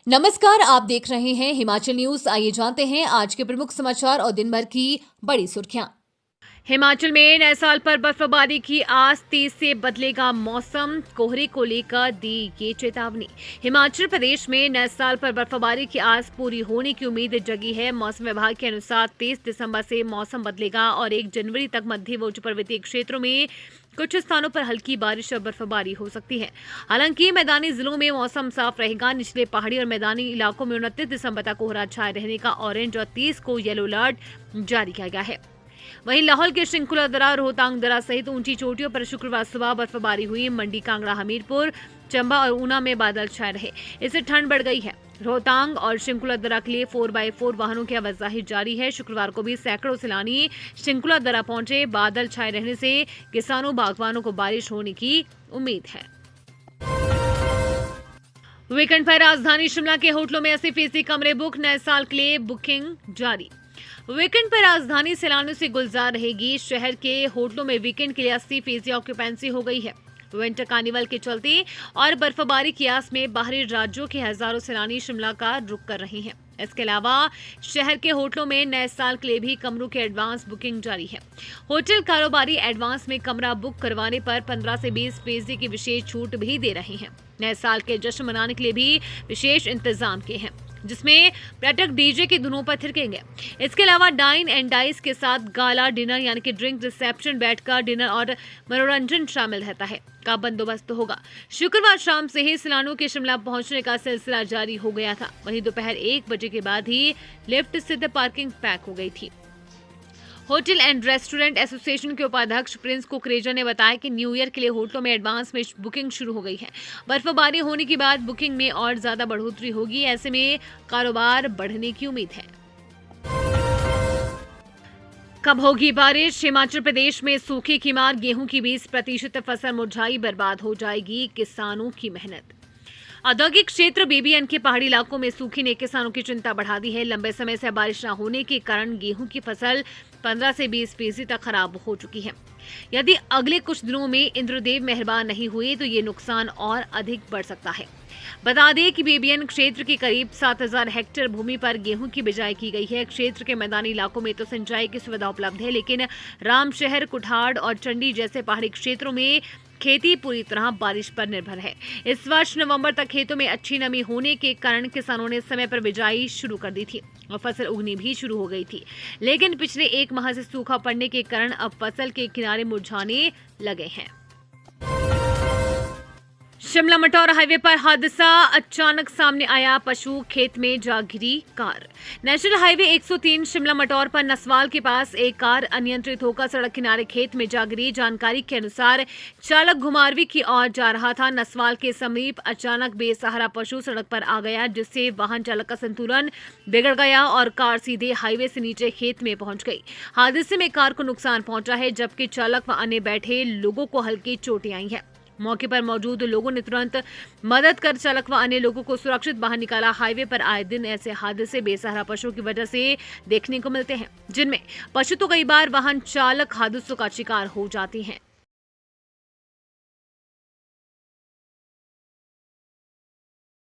नमस्कार, आप देख रहे हैं हिमाचल न्यूज। आइए जानते हैं आज के प्रमुख समाचार और दिन भर की बड़ी सुर्खियां। हिमाचल में नए साल पर बर्फबारी की आस, तेज से बदलेगा मौसम, कोहरे को लेकर दी ये चेतावनी। हिमाचल प्रदेश में नए साल पर बर्फबारी की आस पूरी होने की उम्मीद जगी है। मौसम विभाग के अनुसार 23 दिसंबर से मौसम बदलेगा और 1 जनवरी तक मध्य व उच्च पर्वतीय क्षेत्रों में कुछ स्थानों पर हल्की बारिश और बर्फबारी हो सकती है। हालांकि मैदानी जिलों में मौसम साफ रहेगा। निचले पहाड़ी और मैदानी इलाकों में 29 दिसंबर तक कोहरा छाए रहने का ऑरेंज और 30 को येलो अलर्ट जारी किया गया है। वहीं लाहौल के शृंखला दर्रा, रोहतांग दर्रा सहित ऊंची चोटियों पर शुक्रवार सुबह बर्फबारी हुई। मंडी, कांगड़ा, हमीरपुर, चंबा और ऊना में बादल छाए रहे। इससे ठंड बढ़ गई है। रोहतांग और शृंखला दर्रा के लिए 4x4 वाहनों की आवाजाही जारी है। शुक्रवार को भी सैकड़ों सैलानी शृंखला दर्रा पहुंचे। बादल छाए रहने से किसानों, बागवानों को बारिश होने की उम्मीद है। वीकेंड पर राजधानी शिमला के होटलों में 80% कमरे बुक, नए साल के लिए बुकिंग जारी। वीकेंड पर राजधानी सैलानियों से गुलजार रहेगी। शहर के होटलों में वीकेंड के लिए 80% ऑक्यूपेंसी हो गई है। विंटर कार्निवल के चलते और बर्फबारी की आस में बाहरी राज्यों के हजारों सैलानी शिमला का रुख कर रहे हैं। इसके अलावा शहर के होटलों में नए साल के लिए भी कमरों की एडवांस बुकिंग जारी है। होटल कारोबारी एडवांस में कमरा बुक करवाने पर 15 से 20% की विशेष छूट भी दे रहे हैं। नए साल के जश्न मनाने के लिए भी विशेष इंतजाम किए हैं, जिसमें पर्यटक डीजे की धुनों पर थिरकेंगे। इसके अलावा डाइन एंड डाइस के साथ गाला डिनर यानी कि ड्रिंक रिसेप्शन, बैठकर डिनर और मनोरंजन शामिल रहता है का बंदोबस्त होगा। शुक्रवार शाम से ही सैलानियों के शिमला पहुंचने का सिलसिला जारी हो गया था। वहीं दोपहर 1 बजे के बाद ही लिफ्ट स्थित पार्किंग पैक हो गई थी। होटल एंड रेस्टोरेंट एसोसिएशन के उपाध्यक्ष प्रिंस कुकरेजा ने बताया कि न्यू ईयर के लिए होटलों में एडवांस में बुकिंग शुरू हो गई है। बर्फबारी होने के बाद बुकिंग में और ज्यादा बढ़ोतरी होगी। ऐसे में कारोबार बढ़ने की उम्मीद है। कब होगी बारिश? हिमाचल प्रदेश में सूखे की मार, गेहूं की 20% फसल मुरझाई, बर्बाद हो जाएगी किसानों की मेहनत। औद्योगिक क्षेत्र बीबीएन के पहाड़ी इलाकों में सूखे ने किसानों की चिंता बढ़ा दी है। लंबे समय से बारिश न होने के कारण गेहूं की फसल 15 से 20% तक खराब हो चुकी है। यदि अगले कुछ दिनों में इंद्रदेव मेहरबान नहीं हुए तो ये नुकसान और अधिक बढ़ सकता है। बता दें कि बीबीएन क्षेत्र की करीब 7000 हेक्टेयर भूमि पर गेहूं की बिजाई की गई है। क्षेत्र के मैदानी इलाकों में तो सिंचाई की सुविधा उपलब्ध है, लेकिन रामशहर, कुठाड़ और चंडी जैसे पहाड़ी क्षेत्रों में खेती पूरी तरह बारिश पर निर्भर है। इस वर्ष नवंबर तक खेतों में अच्छी नमी होने के कारण किसानों ने समय पर बिजाई शुरू कर दी थी और फसल उगनी भी शुरू हो गई थी, लेकिन पिछले 1 माह से सूखा पड़ने के कारण अब फसल के किनारे मुरझाने लगे हैं। शिमला मटौर हाईवे पर हादसा, अचानक सामने आया पशु, खेत में जा गिरी car. National highway 103 Shimla Mataur पर नसवाल के पास एक कार अनियंत्रित होकर सड़क किनारे खेत में जा गिरी। जानकारी के अनुसार चालक घुमारवी की ओर जा रहा था। नसवाल के समीप अचानक बेसहारा पशु सड़क पर आ गया, जिससे वाहन चालक का संतुलन बिगड़ गया और कार सीधे हाईवे से नीचे खेत में पहुंच गई। हादसे में कार को नुकसान पहुंचा है, जबकि चालक व अन्य बैठे लोगों को हल्की चोटें आई हैं। मौके पर मौजूद लोगों ने तुरंत मदद कर चालक व अन्य लोगों को सुरक्षित बाहर निकाला। हाईवे पर आए दिन ऐसे हादसे बेसहारा पशुओं की वजह से देखने को मिलते हैं, जिनमें पशु तो कई बार वाहन चालक हादसों का शिकार हो जाते हैं।